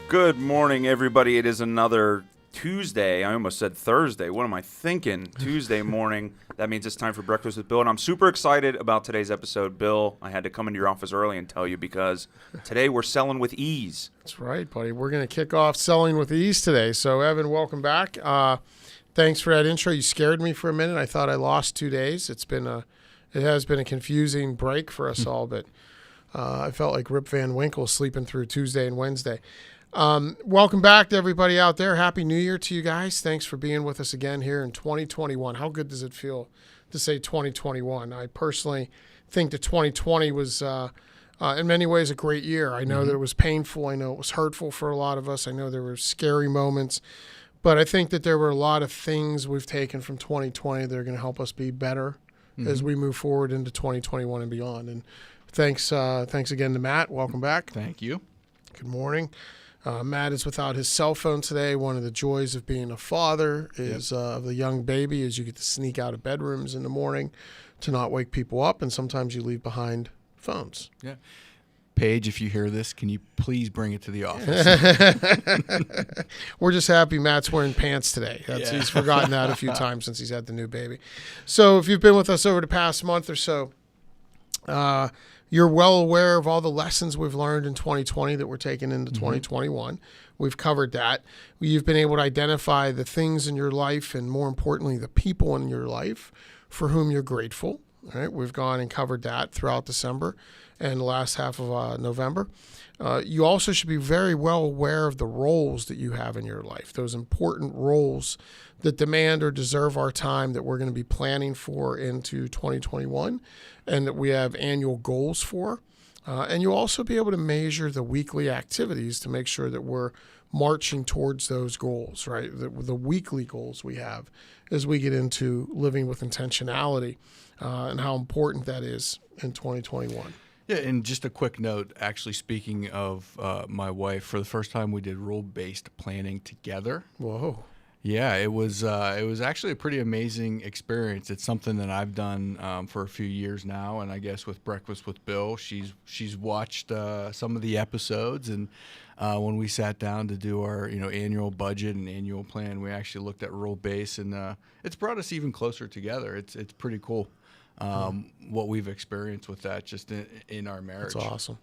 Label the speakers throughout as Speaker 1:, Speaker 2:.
Speaker 1: Good morning, everybody. It is another Tuesday. I almost said Thursday. What am I thinking? Tuesday morning. That means it's time for Breakfast with Bill, and I'm super excited about today's episode. Bill, I had to come into your office early and tell you because today we're selling with ease.
Speaker 2: That's right, buddy. We're going to kick off selling with ease today. So, Evan, welcome back. Thanks for that intro. You scared me for a minute. I thought I lost 2 days. It has been a confusing break for us all, but I felt like Rip Van Winkle sleeping through Tuesday and Wednesday. Welcome back to everybody out there. Happy New Year to you guys. Thanks for being with us again here in 2021. How good does it feel to say 2021? I personally think that 2020 was, in many ways, a great year. I know that it was painful. I know it was hurtful for a lot of us. I know there were scary moments. But I think that there were a lot of things we've taken from 2020 that are going to help us be better as we move forward into 2021 and beyond. And thanks again to Matt. Welcome back.
Speaker 3: Thank you.
Speaker 2: Good morning. Matt is without his cell phone today. One of the joys of being a father is of the young baby is you get to sneak out of bedrooms in the morning to not wake people up, and sometimes you leave behind phones.
Speaker 3: Yeah. Paige, if you hear this, can you please bring it to the office?
Speaker 2: We're just happy Matt's wearing pants today. He's forgotten that a few times since he's had the new baby. So if you've been with us over the past month or so, you're well aware of all the lessons we've learned in 2020 that we're taking into 2021. We've covered that. You've been able to identify the things in your life and, more importantly, the people in your life for whom you're grateful. All right, we've gone and covered that throughout December and the last half of November. You also should be very well aware of the roles that you have in your life, those important roles that demand or deserve our time that we're going to be planning for into 2021 and that we have annual goals for. And you'll also be able to measure the weekly activities to make sure that we're marching towards those goals, right? The weekly goals we have as we get into living with intentionality and how important that is in 2021.
Speaker 3: Yeah, and just a quick note, actually speaking of my wife, for the first time we did role-based planning together.
Speaker 2: Whoa.
Speaker 3: Yeah, it was actually a pretty amazing experience. It's something that I've done for a few years now, and I guess with Breakfast with Bill, she's watched some of the episodes, and when we sat down to do our annual budget and annual plan, we actually looked at role-based, and it's brought us even closer together. It's pretty cool. What we've experienced with that just in our marriage.
Speaker 2: That's awesome.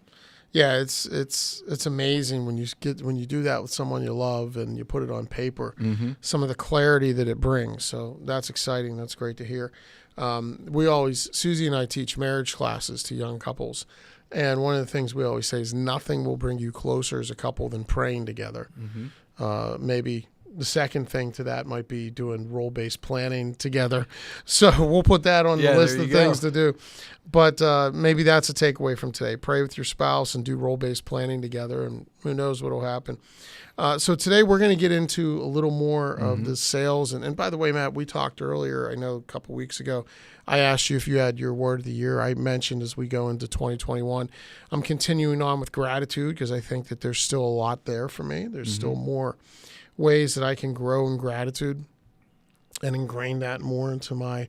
Speaker 2: Yeah, it's amazing when you do that with someone you love and you put it on paper, some of the clarity that it brings. So that's exciting. That's great to hear. Susie and I teach marriage classes to young couples. And one of the things we always say is nothing will bring you closer as a couple than praying together. Maybe the second thing to that might be doing role-based planning together. So we'll put that on the list of things to do. But maybe that's a takeaway from today. Pray with your spouse and do role-based planning together, and who knows what will happen. So today we're going to get into a little more of the sales. And by the way, Matt, we talked earlier, I know a couple weeks ago, I asked you if you had your word of the year. I mentioned as we go into 2021, I'm continuing on with gratitude because I think that there's still a lot there for me. There's still more ways that I can grow in gratitude and ingrain that more into my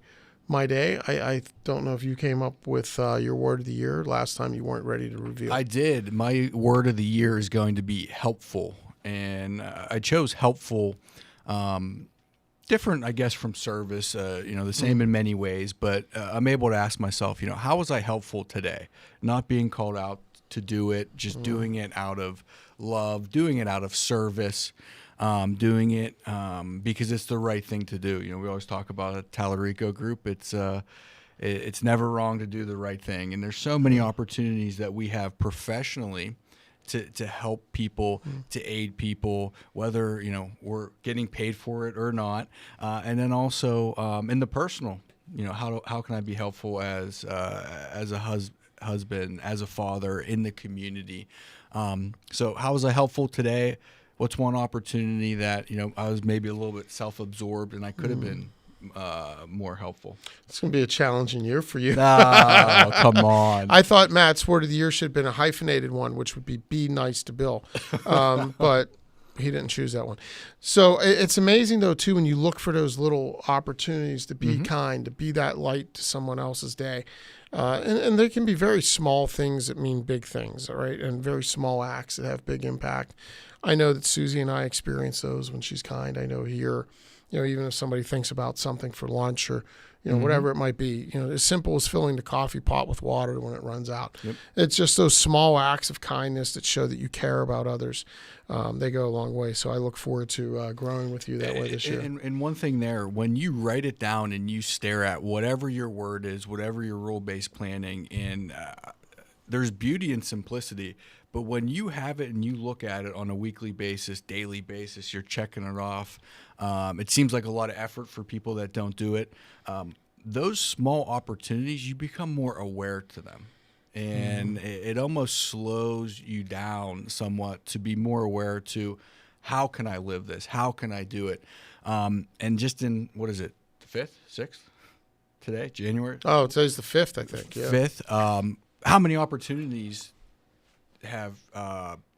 Speaker 2: day. I don't know if you came up with your word of the year last time you weren't ready to reveal.
Speaker 3: I did. My word of the year is going to be helpful, and I chose helpful, different, I guess, from service, the same in many ways, but I'm able to ask myself, how was I helpful today? Not being called out to do it, just doing it out of love, doing it out of service. Doing it because it's the right thing to do. We always talk about a Talerico Group. It's never wrong to do the right thing. And there's so many opportunities that we have professionally to help people, to aid people, whether we're getting paid for it or not. And then also in the personal, how can I be helpful as a husband, as a father in the community? So how was I helpful today? What's one opportunity that, I was maybe a little bit self-absorbed and I could have been more helpful?
Speaker 2: It's going to be a challenging year for you.
Speaker 3: Oh, come on.
Speaker 2: I thought Matt's word of the year should have been a hyphenated one, which would be nice to Bill. But he didn't choose that one. So it's amazing though too when you look for those little opportunities to be kind, to be that light to someone else's day, and there can be very small things that mean big things, all right, and very small acts that have big impact. I know that Susie and I experience those when she's kind. I know here, even if somebody thinks about something for lunch or whatever it might be, as simple as filling the coffee pot with water when it runs out.
Speaker 3: Yep.
Speaker 2: It's just those small acts of kindness that show that you care about others. They go a long way. So I look forward to growing with you that way this year.
Speaker 3: And one thing there, when you write it down and you stare at whatever your word is, whatever your role-based planning, and there's beauty in simplicity, but when you have it and you look at it on a weekly basis, daily basis, you're checking it off. It seems like a lot of effort for people that don't do it. Those small opportunities, you become more aware to them. And it almost slows you down somewhat to be more aware to how can I live this? How can I do it? And just in, what is it, the 5th, 6th today, January?
Speaker 2: Oh, today's the 5th, I think. Yeah.
Speaker 3: 5th. How many opportunities have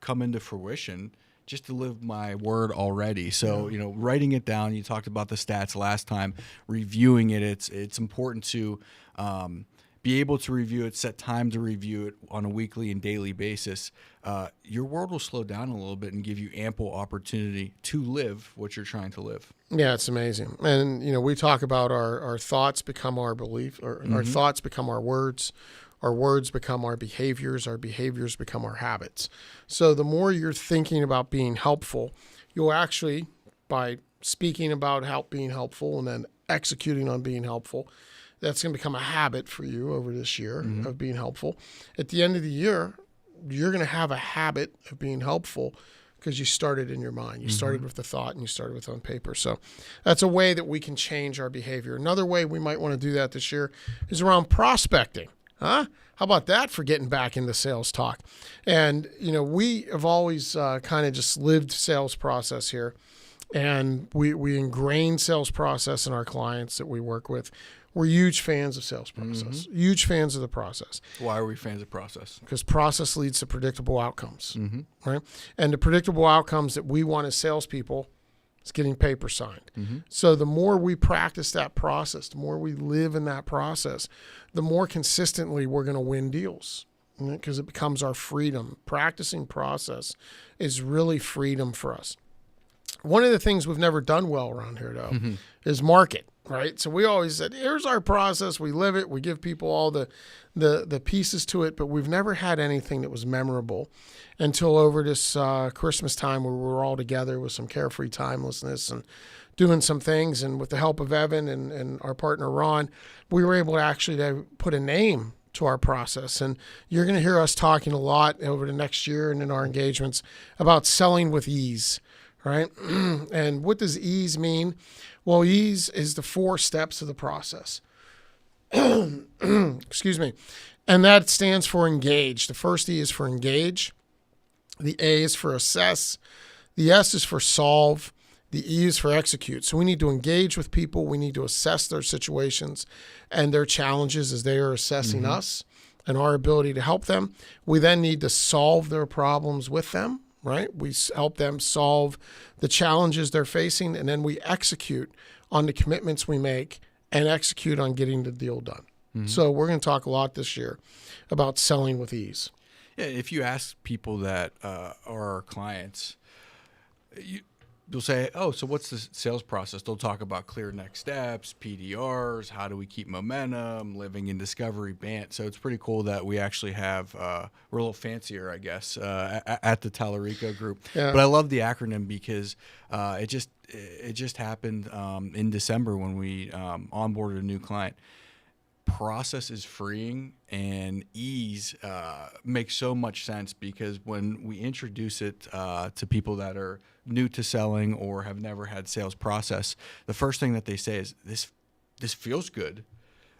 Speaker 3: come into fruition just to live my word already? So, writing it down, you talked about the stats last time, reviewing it, it's important to be able to review it, set time to review it on a weekly and daily basis. Your world will slow down a little bit and give you ample opportunity to live what you're trying to live.
Speaker 2: Yeah, it's amazing. And, we talk about our thoughts become our belief, or our thoughts become our words become our behaviors become our habits. So the more you're thinking about being helpful, you'll actually, by speaking about being helpful and then executing on being helpful, that's going to become a habit for you over this year of being helpful. At the end of the year, you're going to have a habit of being helpful because you started in your mind. You started with the thought and you started with on paper. So that's a way that we can change our behavior. Another way we might want to do that this year is around prospecting. Huh? How about that for getting back into sales talk? And, we have always kind of just lived sales process here. And we ingrain sales process in our clients that we work with. We're huge fans of sales process, huge fans of the process.
Speaker 3: Why are we fans of process?
Speaker 2: Because process leads to predictable outcomes, right? And the predictable outcomes that we want as salespeople is getting paper signed. So the more we practice that process, the more we live in that process, the more consistently we're going to win deals, because it becomes our freedom. Practicing process is really freedom for us. One of the things we've never done well around here, though, is market, right? So we always said, here's our process. We live it. We give people all the pieces to it, but we've never had anything that was memorable until over this Christmas time where we were all together with some carefree timelessness and doing some things. And with the help of Evan and our partner, Ron, we were able to actually to put a name to our process. And you're going to hear us talking a lot over the next year and in our engagements about selling with ease. Right? And what does ease mean? Well, ease is the 4 steps of the process. Excuse me. And that stands for engage. The first E is for engage. The A is for assess. The S is for solve. The E is for execute. So we need to engage with people. We need to assess their situations and their challenges as they are assessing us and our ability to help them. We then need to solve their problems with them. Right? We help them solve the challenges they're facing, and then we execute on the commitments we make and execute on getting the deal done. So we're going to talk a lot this year about selling with ease.
Speaker 3: Yeah, if you ask people that are our clients, you'll say, oh, so what's the sales process? They'll talk about clear next steps, PDRs, how do we keep momentum, living in discovery, BANT. So it's pretty cool that we actually have, we're a little fancier, I guess, at the Talerico Group.
Speaker 2: Yeah.
Speaker 3: But I love the acronym because it just happened in December when we onboarded a new client. Process is freeing, and ease makes so much sense because when we introduce it to people that are new to selling or have never had sales process, the first thing that they say is, this feels good.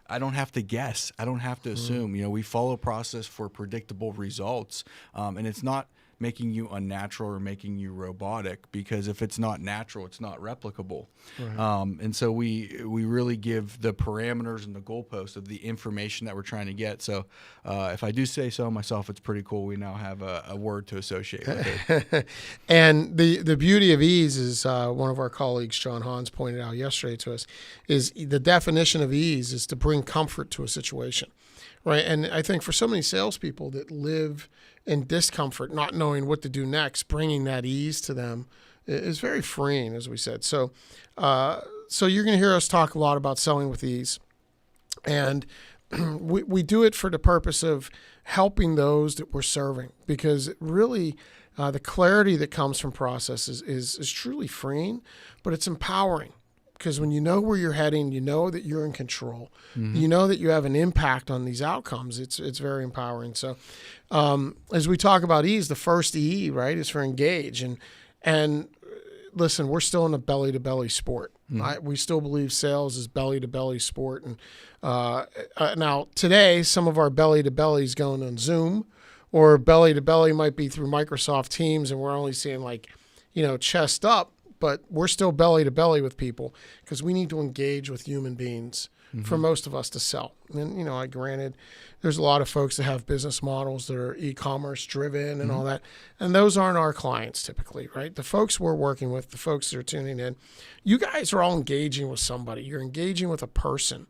Speaker 3: I don't have to guess. I don't have to assume. We follow process for predictable results, and it's not making you unnatural or making you robotic, because if it's not natural, it's not replicable.
Speaker 2: Right.
Speaker 3: And so we really give the parameters and the goalposts of the information that we're trying to get. So if I do say so myself, it's pretty cool. We now have a word to associate with it.
Speaker 2: And the beauty of ease is one of our colleagues, John Hans, pointed out yesterday to us, is the definition of ease is to bring comfort to a situation, right? And I think for so many salespeople that live in discomfort, not knowing what to do next, bringing that ease to them is very freeing, as we said. So, so you're going to hear us talk a lot about selling with ease, and we do it for the purpose of helping those that we're serving, because really the clarity that comes from processes is truly freeing, but it's empowering. Because when you know where you're heading, you know that you're in control, you know that you have an impact on these outcomes. It's very empowering. So as we talk about ease, the first E, right, is for engage. And listen, we're still in a belly-to-belly sport. We still believe sales is belly-to-belly sport. And now today, some of our belly-to-belly is going on Zoom, or belly-to-belly might be through Microsoft Teams, and we're only seeing chest up. But we're still belly to belly with people, because we need to engage with human beings for most of us to sell. And, granted, there's a lot of folks that have business models that are e-commerce driven and all that. And those aren't our clients typically, right? The folks we're working with, the folks that are tuning in, you guys are all engaging with somebody. You're engaging with a person.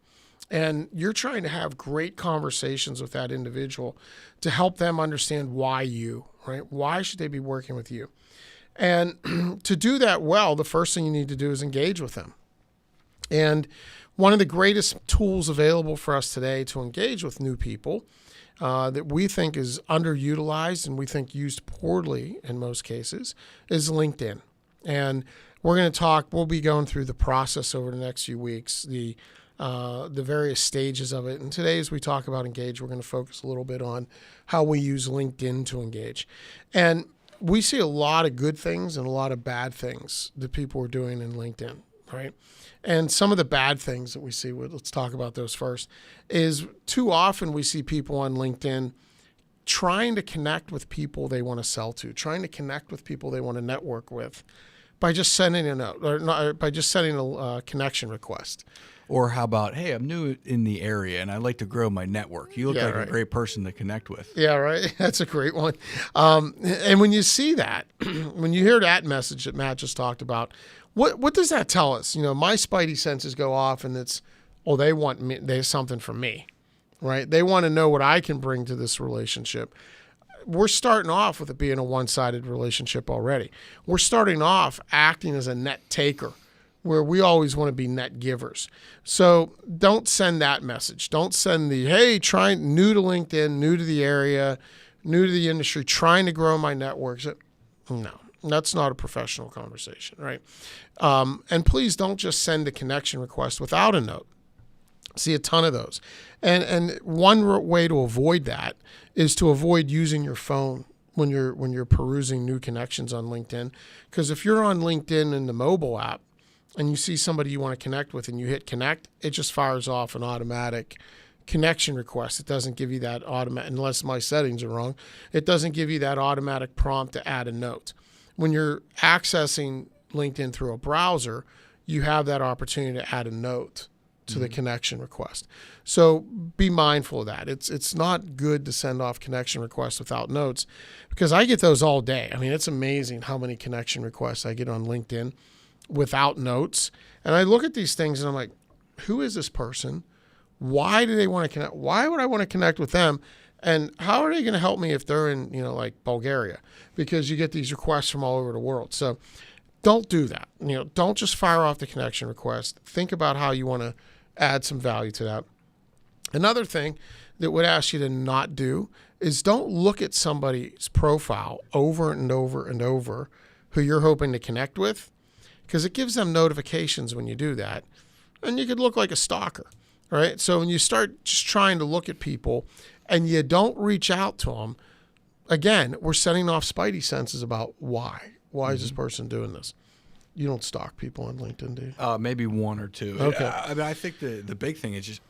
Speaker 2: And you're trying to have great conversations with that individual to help them understand why you, right? Why should they be working with you? And to do that well, the first thing you need to do is engage with them. And one of the greatest tools available for us today to engage with new people that we think is underutilized and we think used poorly in most cases is LinkedIn. And we'll be going through the process over the next few weeks, the various stages of it. And today, as we talk about engage, we're going to focus a little bit on how we use LinkedIn to engage. And we see a lot of good things and a lot of bad things that people are doing in LinkedIn, right? And some of the bad things that we see, let's talk about those first, is too often we see people on LinkedIn trying to connect with people they want to sell to, trying to connect with people they want to network with by just sending a note, or not, by just sending a connection request.
Speaker 3: Or how about, hey, I'm new in the area and I'd like to grow my network. You look like
Speaker 2: right.
Speaker 3: a great person to connect with.
Speaker 2: Yeah, right. That's a great one. And when you see that, when you hear that message that Matt just talked about, what does that tell us? My spidey senses go off, and it's, they want me, there's something from me, right? They want to know what I can bring to this relationship. We're starting off with it being a one-sided relationship already. We're starting off acting as a net taker, where we always want to be net givers. So don't send that message. Don't send the, hey, new to LinkedIn, new to the area, new to the industry, trying to grow my networks. No, that's not a professional conversation, right? And please don't just send a connection request without a note. See a ton of those. And one way to avoid that is to avoid using your phone when you're perusing new connections on LinkedIn. Because if you're on LinkedIn in the mobile app, and you see somebody you want to connect with and you hit connect, it just fires off an automatic connection request. It doesn't give you that automatic, unless my settings are wrong, it doesn't give you that automatic prompt to add a note. When you're accessing LinkedIn through a browser, you have that opportunity to add a note to the connection request. So be mindful of that. It's not good to send off connection requests without notes, because I get those all day. I mean, it's amazing how many connection requests I get on LinkedIn without notes. And I look at these things and I'm like, who is this person? Why do they want to connect? Why would I want to connect with them? And how are they going to help me if they're in, like Bulgaria? Because you get these requests from all over the world. So don't do that. Don't just fire off the connection request. Think about how you want to add some value to that. Another thing that would ask you to not do is don't look at somebody's profile over and over and over who you're hoping to connect with, because it gives them notifications when you do that. And you could look like a stalker, right? So when you start just trying to look at people and you don't reach out to them, again, we're setting off spidey senses about why. Why is this person doing this? You don't stalk people on LinkedIn, do you?
Speaker 3: Maybe one or two.
Speaker 2: Okay.
Speaker 3: I think the big thing is just,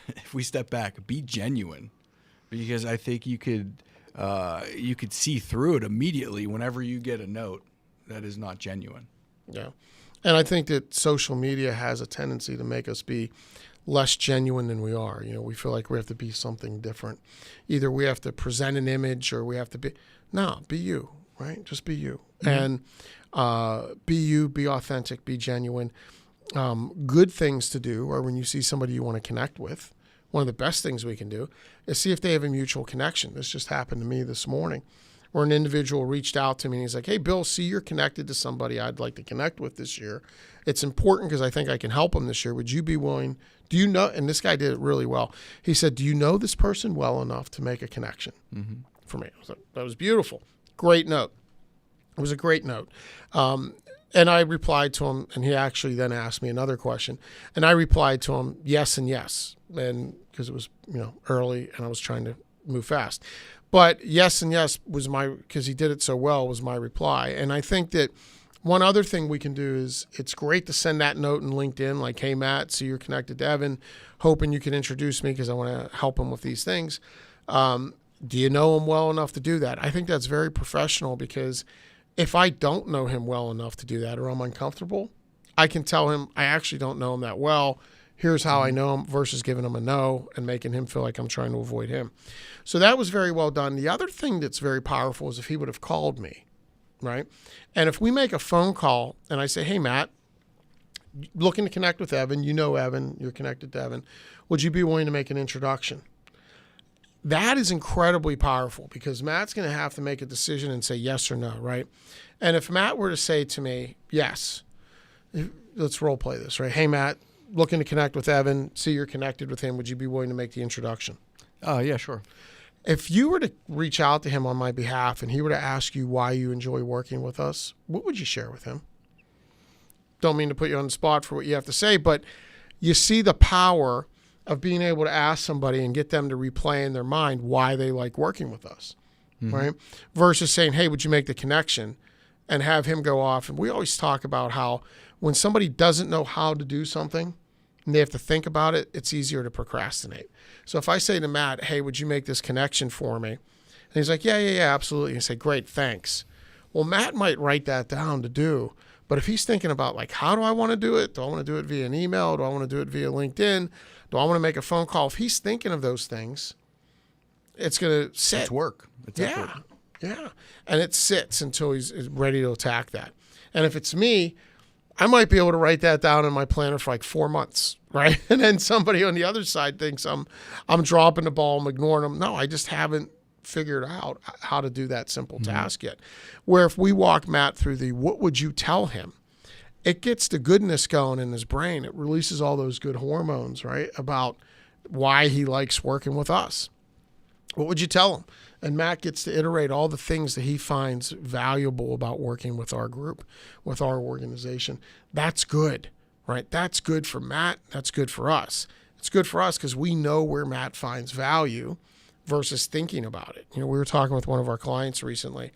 Speaker 3: if we step back, be genuine. Because I think you could you could see through it immediately whenever you get a note that is not genuine.
Speaker 2: Yeah. And I think that social media has a tendency to make us be less genuine than we are. We feel like we have to be something different. Either we have to present an image or we have to be, no, be you, right? Just be you. And be you, be authentic, be genuine. Good things to do are when you see somebody you want to connect with. One of the best things we can do is see if they have a mutual connection. This just happened to me this morning, where an individual reached out to me and he's like, hey, Bill, see, you're connected to somebody I'd like to connect with this year. It's important because I think I can help them this year. Would you be willing? Do you know? And this guy did it really well. He said, do you know this person well enough to make a connection for me? I was like, that was beautiful. Great note. It was a great note. And I replied to him, and he actually then asked me another question. And I replied to him, yes and yes. And because it was, early and I was trying to move fast. But yes and yes was because he did it so well, was my reply. And I think that one other thing we can do is it's great to send that note in LinkedIn, like, hey, Matt, see, you're connected to Evan, hoping you can introduce me because I want to help him with these things. Do you know him well enough to do that? I think that's very professional, because if I don't know him well enough to do that, or I'm uncomfortable, I can tell him I actually don't know him that well. Here's how I know him, versus giving him a no and making him feel like I'm trying to avoid him. So that was very well done. The other thing that's very powerful is if he would have called me, right? And if we make a phone call and I say, hey, Matt, looking to connect with Evan, Evan, you're connected to Evan, would you be willing to make an introduction? That is incredibly powerful, because Matt's going to have to make a decision and say yes or no, right? And if Matt were to say to me, yes, let's role play this, right? Hey, Matt, looking to connect with Evan, see you're connected with him, would you be willing to make the introduction?
Speaker 3: Yeah, sure.
Speaker 2: If you were to reach out to him on my behalf and he were to ask you why you enjoy working with us, what would you share with him? Don't mean to put you on the spot for what you have to say, but you see the power of being able to ask somebody and get them to replay in their mind why they like working with us, right? Versus saying, hey, would you make the connection, and have him go off. And we always talk about how when somebody doesn't know how to do something and they have to think about it, it's easier to procrastinate. So if I say to Matt, hey, would you make this connection for me? And he's like, yeah, absolutely. And I say, great, thanks. Well, Matt might write that down to do. But if he's thinking about, like, how do I want to do it? Do I want to do it via an email? Do I want to do it via LinkedIn? Do I want to make a phone call? If he's thinking of those things, it's going to sit.
Speaker 3: It's work. It's effort.
Speaker 2: Yeah. And it sits until he's ready to attack that. And if it's me, I might be able to write that down in my planner for like 4 months, right? And then somebody on the other side thinks I'm dropping the ball, I'm ignoring them. No, I just haven't figured out how to do that simple task yet. Where if we walk Matt through the what would you tell him, it gets the goodness going in his brain. It releases all those good hormones, right, about why he likes working with us. What would you tell him? And Matt gets to iterate all the things that he finds valuable about working with our group, with our organization. That's good, right? That's good for Matt. That's good for us. It's good for us because we know where Matt finds value versus thinking about it. We were talking with one of our clients recently,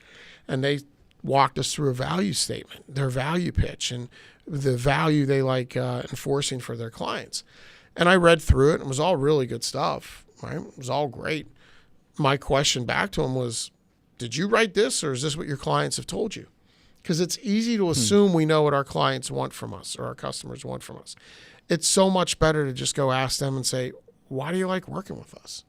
Speaker 2: and they walked us through a value statement, their value pitch, and the value they like enforcing for their clients. And I read through it, and it was all really good stuff, right? It was all great. My question back to him was, did you write this, or is this what your clients have told you? Because it's easy to assume we know what our clients want from us or our customers want from us. It's so much better to just go ask them and say, why do you like working with us?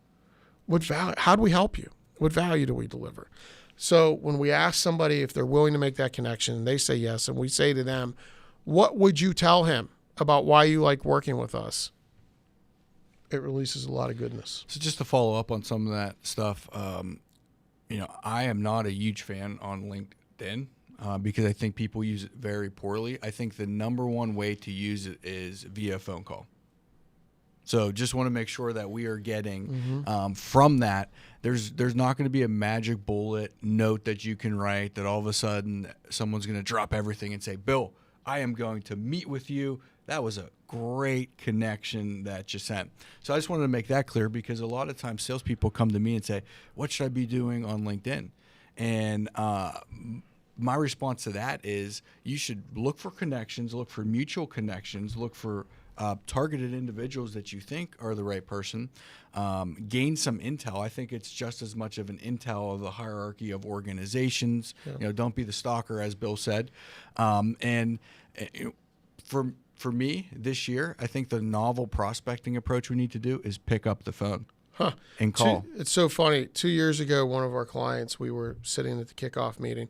Speaker 2: What value? How do we help you? What value do we deliver? So when we ask somebody if they're willing to make that connection and they say yes, and we say to them, what would you tell him about why you like working with us? It releases a lot of goodness.
Speaker 3: So just to follow up on some of that stuff, I am not a huge fan on LinkedIn because I think people use it very poorly. I think the number one way to use it is via phone call. So just want to make sure that we are getting from that. There's not going to be a magic bullet note that you can write that all of a sudden someone's going to drop everything and say, Bill, I am going to meet with you. That was a great connection that you sent. So I just wanted to make that clear because a lot of times salespeople come to me and say, what should I be doing on LinkedIn? And my response to that is you should look for connections, look for mutual connections, look for targeted individuals that you think are the right person, gain some intel. I think it's just as much of an intel of the hierarchy of organizations. Don't be the stalker, as Bill said. And for me this year, I think the novel prospecting approach we need to do is pick up the phone and call.
Speaker 2: It's so funny. 2 years ago, one of our clients, we were sitting at the kickoff meeting,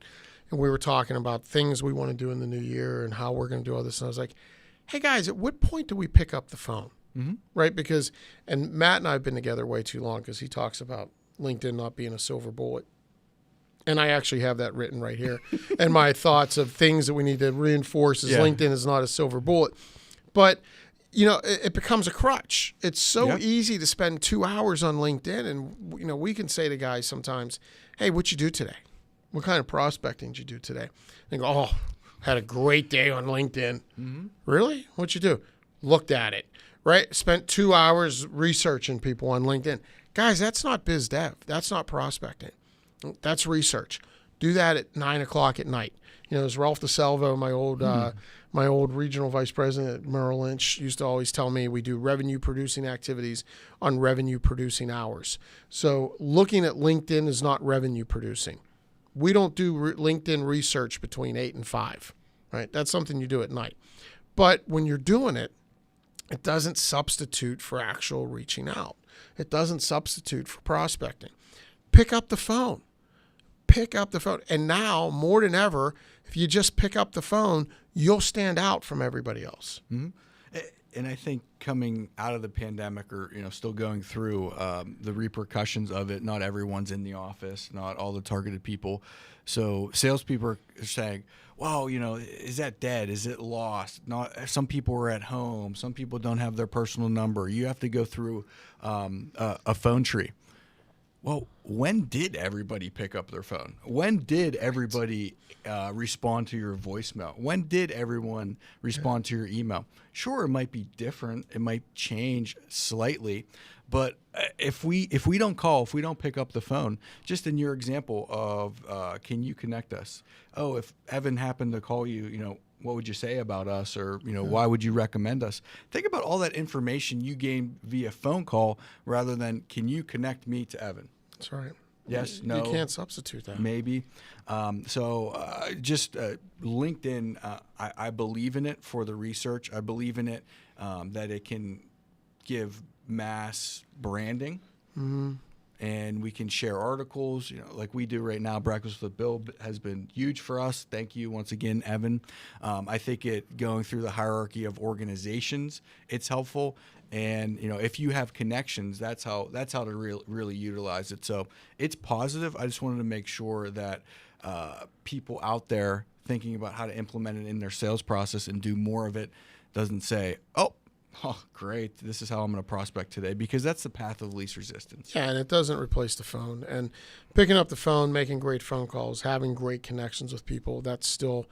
Speaker 2: and we were talking about things we want to do in the new year and how we're going to do all this. And I was like, hey, guys, at what point do we pick up the phone? Right? Because, and Matt and I have been together way too long because he talks about LinkedIn not being a silver bullet. And I actually have that written right here. And my thoughts of things that we need to reinforce is LinkedIn is not a silver bullet. But, it becomes a crutch. It's so easy to spend 2 hours on LinkedIn. And, we can say to guys sometimes, hey, what'd you do today? What kind of prospecting did you do today? And go, oh, had a great day on LinkedIn. Really? What'd you do? Looked at it, right? Spent 2 hours researching people on LinkedIn. Guys, that's not biz dev. That's not prospecting. That's research. Do that at 9 o'clock at night. As Ralph DeSalvo, my old regional vice president at Merrill Lynch, used to always tell me, we do revenue producing activities on revenue producing hours. So looking at LinkedIn is not revenue producing. We don't do LinkedIn research between 8 and 5, right? That's something you do at night. But when you're doing it, it doesn't substitute for actual reaching out. It doesn't substitute for prospecting. Pick up the phone. Pick up the phone. And now, more than ever, if you just pick up the phone, you'll stand out from everybody else.
Speaker 3: And I think coming out of the pandemic, or still going through the repercussions of it, not everyone's in the office, not all the targeted people. So salespeople are saying, "Well, is that dead? Is it lost?" Not some people are at home. Some people don't have their personal number. You have to go through a phone tree. Well, when did everybody pick up their phone? When did everybody respond to your voicemail? When did everyone respond to your email? Sure, it might be different. It might change slightly. But if we don't call, if we don't pick up the phone, just in your example of can you connect us? Oh, if Evan happened to call you, what would you say about us? Or, why would you recommend us? Think about all that information you gain via phone call rather than can you connect me to Evan?
Speaker 2: That's right.
Speaker 3: Yes, no.
Speaker 2: You can't substitute that.
Speaker 3: Maybe. Just LinkedIn, I believe in it for the research. I believe in it that it can give mass branding. And we can share articles, like we do right now. Breakfast with Bill has been huge for us. Thank you once again, Evan. I think going through the hierarchy of organizations, it's helpful. And if you have connections, that's how to really utilize it. So it's positive. I just wanted to make sure that people out there thinking about how to implement it in their sales process and do more of it doesn't say, oh, great, this is how I'm going to prospect today, because that's the path of least resistance.
Speaker 2: Yeah, and it doesn't replace the phone. And picking up the phone, making great phone calls, having great connections with people, that's still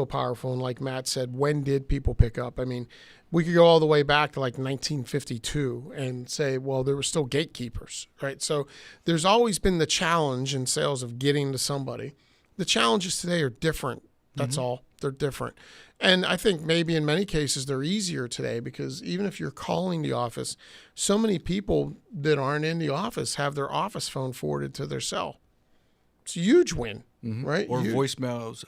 Speaker 2: powerful. And like Matt said, when did people pick up? I mean, we could go all the way back to like 1952 and say, well, there were still gatekeepers, right? So there's always been the challenge in sales of getting to somebody. The challenges today are different. That's all. They're different. And I think maybe in many cases they're easier today because even if you're calling the office, so many people that aren't in the office have their office phone forwarded to their cell. It's a huge win, right?
Speaker 3: Or voicemails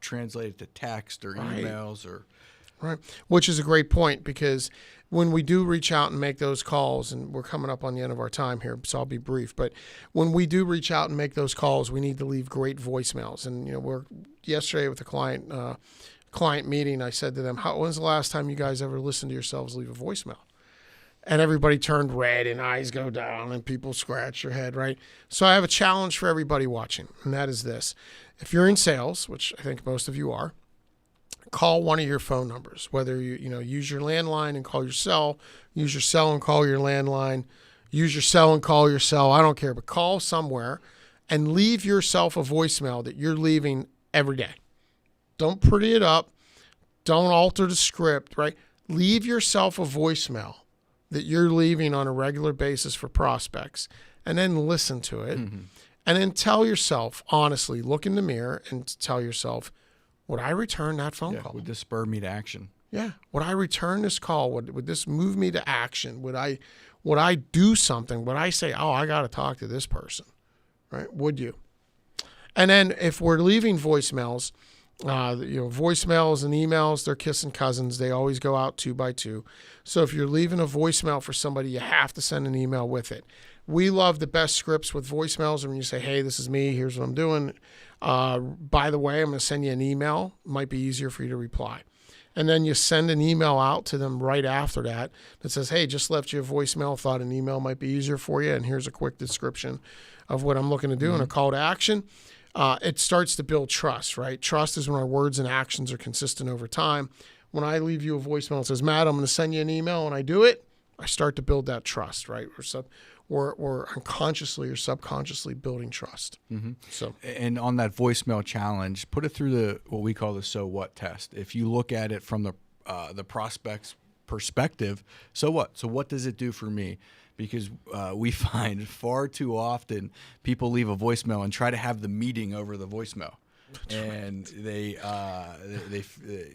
Speaker 3: translated to text or emails or...
Speaker 2: Right, which is a great point because when we do reach out and make those calls, and we're coming up on the end of our time here, so I'll be brief, but when we do reach out and make those calls, we need to leave great voicemails. And we're yesterday with a client meeting, I said to them, when's the last time you guys ever listened to yourselves leave a voicemail? And everybody turned red and eyes go down and people scratch their head, right? So I have a challenge for everybody watching, and that is this. If you're in sales, which I think most of you are, call one of your phone numbers, whether you use your landline and call your cell, use your cell and call your landline, use your cell and call your cell. I don't care, but call somewhere and leave yourself a voicemail that you're leaving every day. Don't pretty it up. Don't alter the script, right? Leave yourself a voicemail that you're leaving on a regular basis for prospects and then listen to it. And then tell yourself, honestly, look in the mirror and tell yourself, would I return that phone call?
Speaker 3: Would this spur me to action?
Speaker 2: Yeah. Would I return this call? Would this move me to action? Would I do something? Would I say, oh, I got to talk to this person? Right? Would you? And then if we're leaving voicemails, voicemails and emails, they're kissing cousins. They always go out 2 by 2. So if you're leaving a voicemail for somebody, you have to send an email with it. We love the best scripts with voicemails when you say, hey, this is me. Here's what I'm doing. By the way, I'm going to send you an email. It might be easier for you to reply. And then you send an email out to them right after that says, hey, just left you a voicemail, thought an email might be easier for you, and here's a quick description of what I'm looking to do and a call to action. It starts to build trust, right? Trust is when our words and actions are consistent over time. When I leave you a voicemail that says, Matt, I'm going to send you an email, and I do it, I start to build that trust, right? We're unconsciously or subconsciously building trust.
Speaker 3: Mm-hmm.
Speaker 2: So,
Speaker 3: and on that voicemail challenge, put it through what we call the so what test. If you look at it from the prospect's perspective, so what? So what does it do for me? Because we find far too often people leave a voicemail and try to have the meeting over the voicemail. And they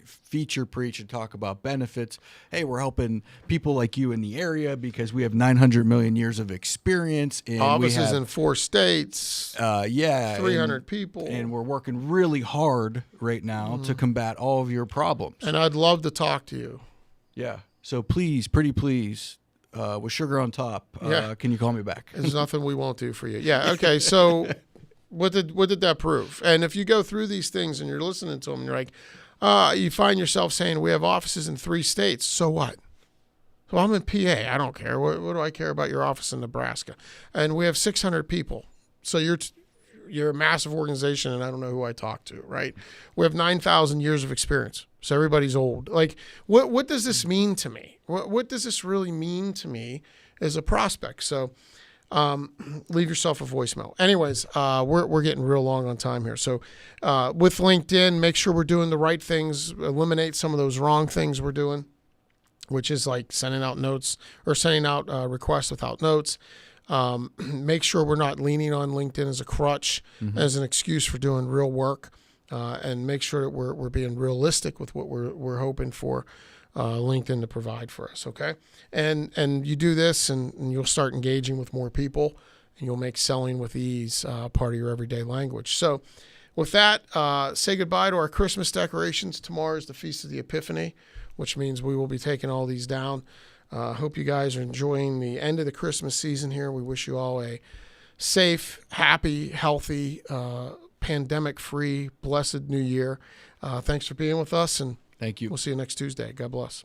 Speaker 3: feature, preach, and talk about benefits. Hey, we're helping people like you in the area because we have 900 million years of experience. And
Speaker 2: offices in 4 states. 300 people.
Speaker 3: And we're working really hard right now to combat all of your problems.
Speaker 2: And I'd love to talk to you.
Speaker 3: Yeah. So please, pretty please, with sugar on top, can you call me back?
Speaker 2: There's nothing we won't do for you. Yeah. Okay. So what did that prove? And if you go through these things and you're listening to them, and you're like, you find yourself saying, we have offices in 3 states. So what? Well, I'm in PA. I don't care. What do I care about your office in Nebraska? And we have 600 people. So you're a massive organization, and I don't know who I talk to, right? We have 9,000 years of experience. So everybody's old. Like, what does this mean to me? What does this really mean to me as a prospect? So leave yourself a voicemail. Anyways, we're getting real long on time here. So with LinkedIn, make sure we're doing the right things, eliminate some of those wrong things we're doing, which is like sending out notes or sending out requests without notes. Make sure we're not leaning on LinkedIn as a crutch, as an excuse for doing real work, and make sure that we're being realistic with what we're hoping for LinkedIn to provide for us. Okay, and you do this, and you'll start engaging with more people, and you'll make selling with ease part of your everyday language. So, with that, say goodbye to our Christmas decorations. Tomorrow is the Feast of the Epiphany, which means we will be taking all these down. Hope you guys are enjoying the end of the Christmas season here. We wish you all a safe, happy, healthy, pandemic-free, blessed New Year. Thanks for being with us, and
Speaker 3: thank you.
Speaker 2: We'll see you next Tuesday. God bless.